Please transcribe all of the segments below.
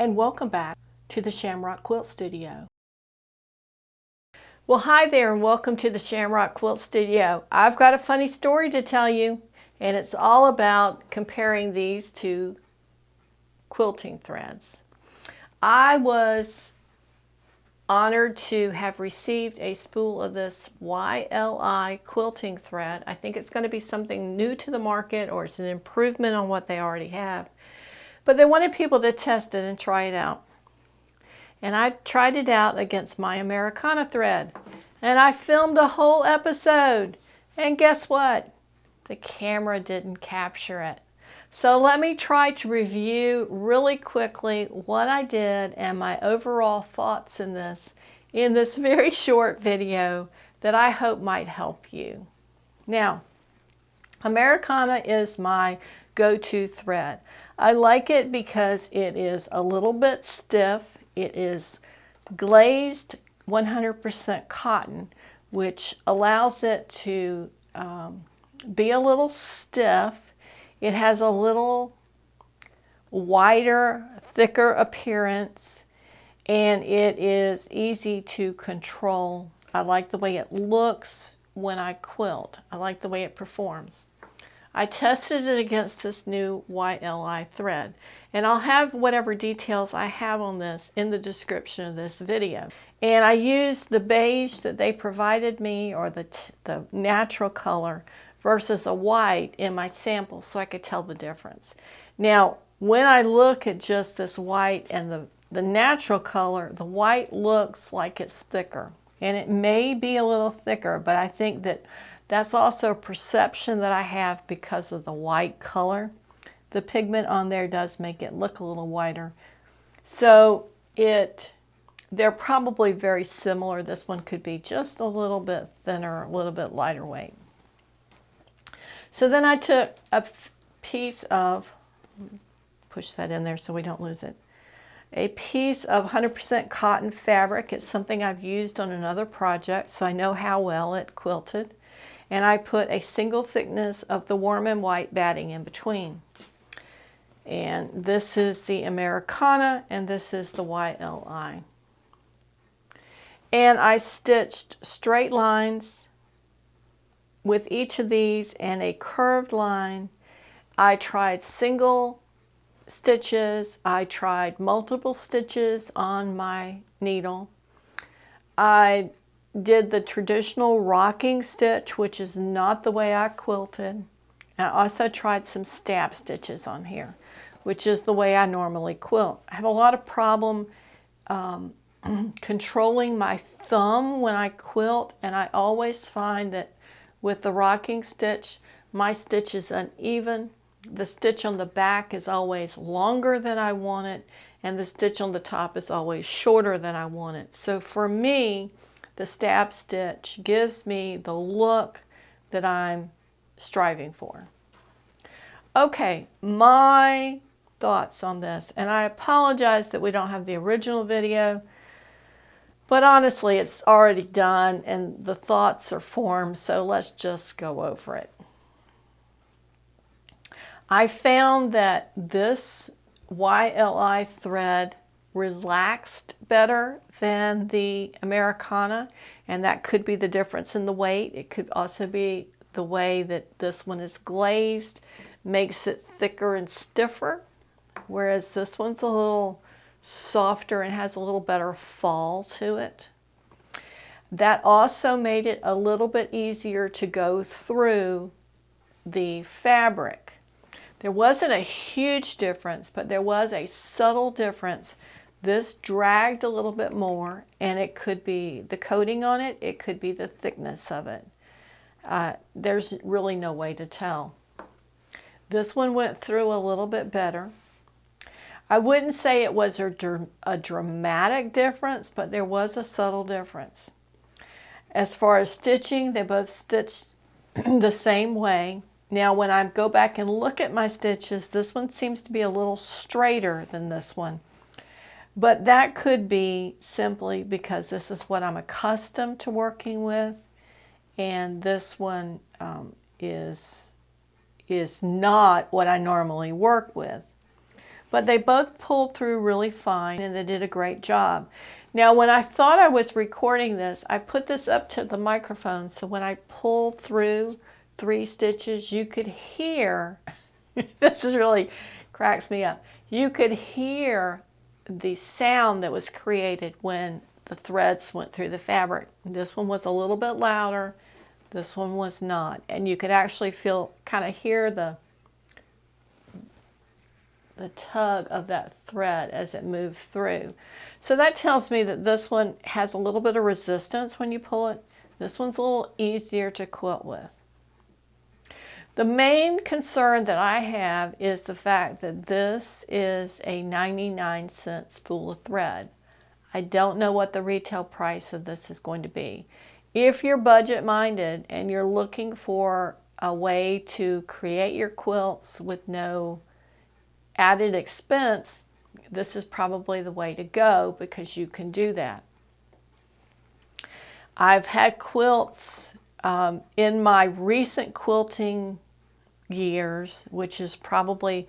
and welcome back to the Shamrock Quilt Studio. Well, hi there and welcome to the Shamrock Quilt Studio. I've got a funny story to tell you, and it's all about comparing these to quilting threads. I was honored to have received a spool of this YLI quilting thread. I think it's going to be something new to the market, or it's an improvement on what they already have. But they wanted people to test it and try it out. And I tried it out against my Americana thread. And I filmed a whole episode. And guess what? The camera didn't capture it. So let me try to review really quickly what I did and my overall thoughts in this very short video that I hope might help you. Now, Americana is my go-to thread. I like it because it is a little bit stiff. It is glazed 100% cotton, which allows it to be a little stiff. It has a little wider, thicker appearance, and it is easy to control. I like the way it looks when I quilt. I like the way it performs. I tested it against this new YLI thread, and I'll have whatever details I have on this in the description of this video. And I used the beige that they provided me, or the natural color, versus a white in my sample so I could tell the difference. Now, when I look at just this white and the natural color, the white looks like it's thicker. And it may be a little thicker, but I think that that's also a perception that I have because of the white color. The pigment on there does make it look a little whiter. So they're probably very similar. This one could be just a little bit thinner, a little bit lighter weight. So then I took a piece of, push that in there so we don't lose it, a piece of 100% cotton fabric. It's something I've used on another project, so I know how well it quilted. And I put a single thickness of the warm and white batting in between. And this is the Americana, and this is the YLI. And I stitched straight lines with each of these and a curved line. I tried single stitches. I tried multiple stitches on my needle. I did the traditional rocking stitch, which is not the way I quilted. I also tried some stab stitches on here, which is the way I normally quilt. I have a lot of problem controlling my thumb when I quilt, and I always find that with the rocking stitch, my stitch is uneven. The stitch on the back is always longer than I want it, and the stitch on the top is always shorter than I want it. So for me, the stab stitch gives me the look that I'm striving for. Okay, my thoughts on this, and I apologize that we don't have the original video, but honestly it's already done and the thoughts are formed, so let's just go over it. I found that this YLI thread relaxed better than the Americana, and that could be the difference in the weight. It could also be the way that this one is glazed makes it thicker and stiffer, whereas this one's a little softer and has a little better fall to it. That also made it a little bit easier to go through the fabric. There wasn't a huge difference, but there was a subtle difference. This dragged a little bit more, and it could be the coating on it, it could be the thickness of it. There's really no way to tell. This one went through a little bit better. I wouldn't say it was a dramatic difference, but there was a subtle difference. As far as stitching, they both stitched the same way. Now when I go back and look at my stitches, this one seems to be a little straighter than this one. But that could be simply because this is what I'm accustomed to working with, and this one is not what I normally work with. But they both pulled through really fine and they did a great job. Now when I thought I was recording this, I put this up to the microphone so when I pulled through 3 stitches you could hear, this is really cracks me up, you could hear the sound that was created when the threads went through the fabric. This one was a little bit louder, this one was not, and you could actually kind of hear the tug of that thread as it moved through. So that tells me that this one has a little bit of resistance when you pull it. This one's a little easier to quilt with. The main concern that I have is the fact that this is a 99-cent spool of thread. I don't know what the retail price of this is going to be. If you're budget minded and you're looking for a way to create your quilts with no added expense, this is probably the way to go because you can do that. I've had quilts in my recent quilting years, which is probably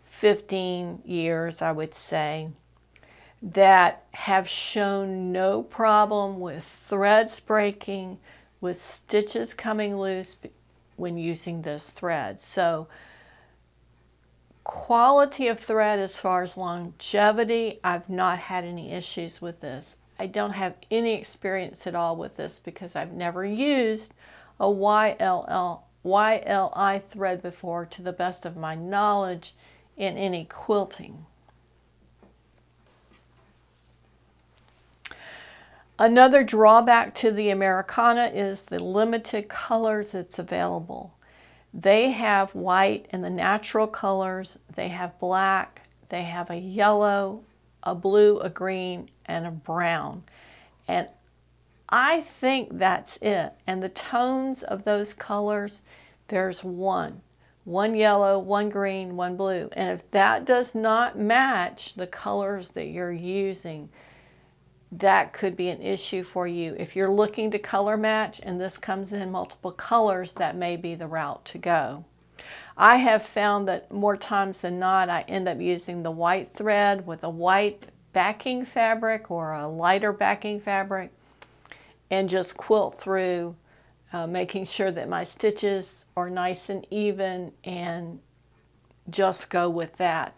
15 years, I would say, that have shown no problem with threads breaking, with stitches coming loose when using this thread. So quality of thread as far as longevity, I've not had any issues with this. I don't have any experience at all with this because I've never used a YLI thread before, to the best of my knowledge, in any quilting. Another drawback to the Americana is the limited colors that's available. They have white in the natural colors, they have black, they have a yellow, a blue, a green, and a brown. And I think that's it. And the tones of those colors, there's one yellow, one green, one blue. And if that does not match the colors that you're using, that could be an issue for you. If you're looking to color match and this comes in multiple colors, that may be the route to go. I have found that more times than not, I end up using the white thread with a white backing fabric or a lighter backing fabric and just quilt through, making sure that my stitches are nice and even, and just go with that.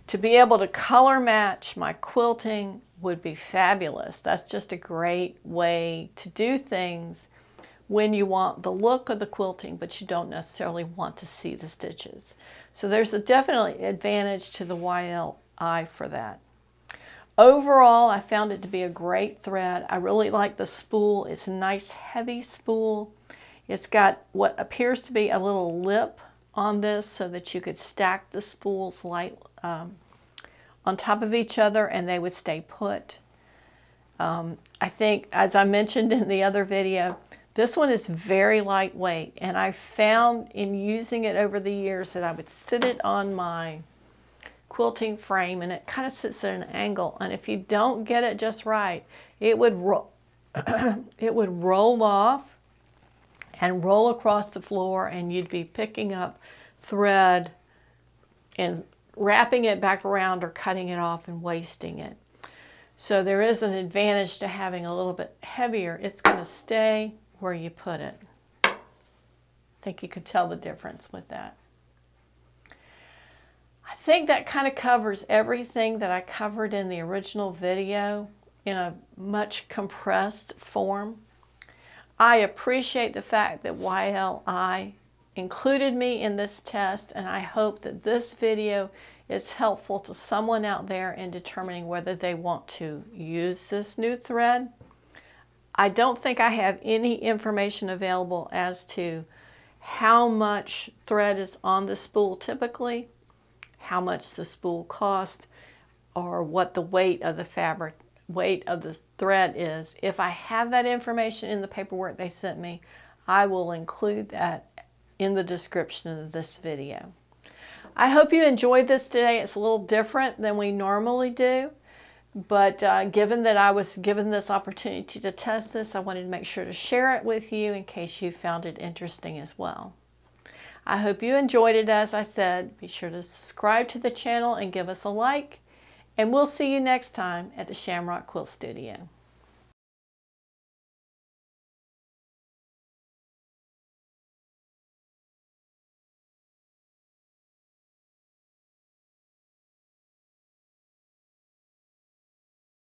To be able to color match my quilting would be fabulous. That's just a great way to do things when you want the look of the quilting, but you don't necessarily want to see the stitches. So there's a definitely advantage to the YLI for that. Overall, I found it to be a great thread. I really like the spool. It's a nice heavy spool. It's got what appears to be a little lip on this so that you could stack the spools on top of each other and they would stay put. I think, as I mentioned in the other video, this one is very lightweight, and I found in using it over the years that I would sit it on my quilting frame and it kind of sits at an angle, and if you don't get it just right, it would it would roll off and roll across the floor, and you'd be picking up thread and wrapping it back around or cutting it off and wasting it. So there is an advantage to having a little bit heavier. It's going to stay where you put it. I think you could tell the difference with that. I think that kind of covers everything that I covered in the original video in a much compressed form. I appreciate the fact that YLI included me in this test, and I hope that this video is helpful to someone out there in determining whether they want to use this new thread. I don't think I have any information available as to how much thread is on the spool typically, how much the spool costs, or what the weight of the fabric, weight of the thread is. If I have that information in the paperwork they sent me, I will include that in the description of this video. I hope you enjoyed this today. It's a little different than we normally do, but given that I was given this opportunity to test this, I wanted to make sure to share it with you in case you found it interesting as well. I hope you enjoyed it. As I said, be sure to subscribe to the channel and give us a like. And we'll see you next time at the Shamrock Quilt Studio.